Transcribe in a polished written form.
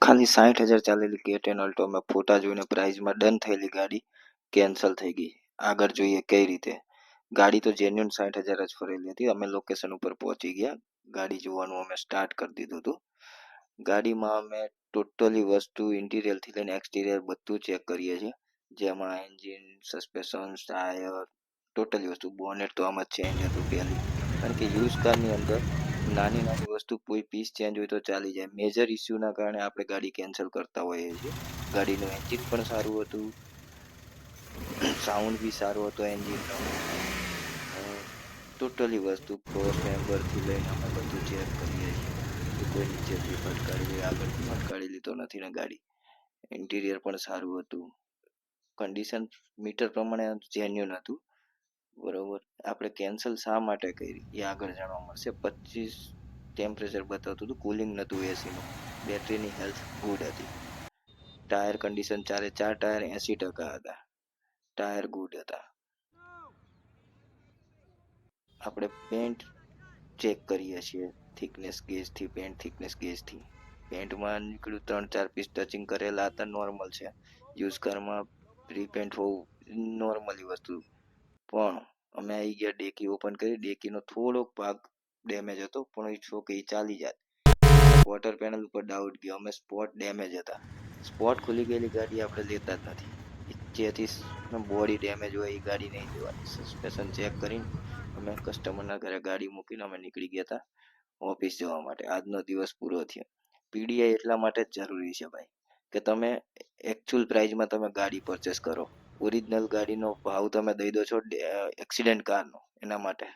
ખાલી 60,000 ચાલેલી K10 Alto મેં ફોટા જોઈને પ્રાઇઝમાં ડન થયેલી ગાડી કેન્સલ થઈ ગઈ. આગળ જોઈએ કઈ રીતે. ગાડી તો જેન્યુન 60,000 જ ફરેલી હતી. અમે લોકેશન ઉપર પહોંચી ગયા. ગાડી જોવાનું અમે સ્ટાર્ટ કરી દીધું હતું. ગાડીમાં અમે ટોટલી વસ્તુ ઇન્ટિરિયરથી લઈને એક્સટિરિયર બધું ચેક કરીએ છીએ, જેમાં એન્જિન, સસ્પેન્શન, ટાયર, ટોટલી વસ્તુ. બોનેટ તો આમાં ચેન્જ હતું પહેલી, કારણ કે યુઝ કારની અંદર નાની નાની વસ્તુ કોઈ પીસ ચેન્જ હોય તો ચાલી જાય. મેજર ઇસ્યુના કારણે આપણે ગાડી કેન્સલ કરતા હોઈએ છીએ. ગાડીનું એન્જિન પણ સારું હતું, સાઉન્ડ બી સારો હતો એન્જિનનો. ટોટલી વસ્તુ ક્રોસ મેમ્બરથી લઈને અમે બધું ચેક કરીએ છીએ કે કોઈ નીચેથી ફટકારી આગળથી ફટકારી લીધો નથી ને ગાડી. ઇન્ટિરિયર પણ સારું હતું. કન્ડિશન મીટર પ્રમાણે જેન્યુન હતું. બરોબર. આપણે કેન્સલ શા માટે કરી એ આગળ જાણવા મળશે. 25 ટેમ્પરેચર બતાવતું હતું, કુલિંગ નહોતું એસીનું. બેટરીની હેલ્થ ગુડ હતી. ટાયર કન્ડિશન 4 ટાયર 80% હતા. ટાયર ગુડ હતા. આપણે પેન્ટ ચેક કરીએ છીએ થિકનેસ ગેજથી, પેન્ટ થિકનેસ ગેજથી. પેન્ટમાં નીકળ્યું 3-4 પીસ ટચિંગ કરેલા હતા, નોર્મલ છે. યુઝ કારમાં રીપેન્ટ હોવું નોર્મલી વસ્તુ. પણ અમે આવી ગયા, ડેકી ઓપન કરી. ડેકીનો થોડોક ભાગ ડેમેજ હતો, પણ એ છો કે એ ચાલી જાય. ક્વાર્ટર પેનલ ઉપર ડાઉટ ગયો. અમે સ્પોટ ડેમેજ હતા. સ્પોટ ખુલી ગયેલી ગાડી આપણે લેતા જ નથી. જેથી બોડી ડેમેજ હોય એ ગાડી નહીં લેવાની. સસ્પેન્શન ચેક કરીને અમે કસ્ટમરના ઘરે ગાડી મૂકીને અમે નીકળી ગયા હતા ઓફિસ જવા માટે. આજનો દિવસ પૂરો થયો. પીડીઆઈ એટલા માટે જ જરૂરી છે ભાઈ, કે તમે એકચ્યુઅલ પ્રાઇઝમાં તમે ગાડી પરચેસ કરો. ઓરિજિનલ ગાડીનો ભાવ તમે દઈ દો છો એક્સિડન્ટ કારનો, એના માટે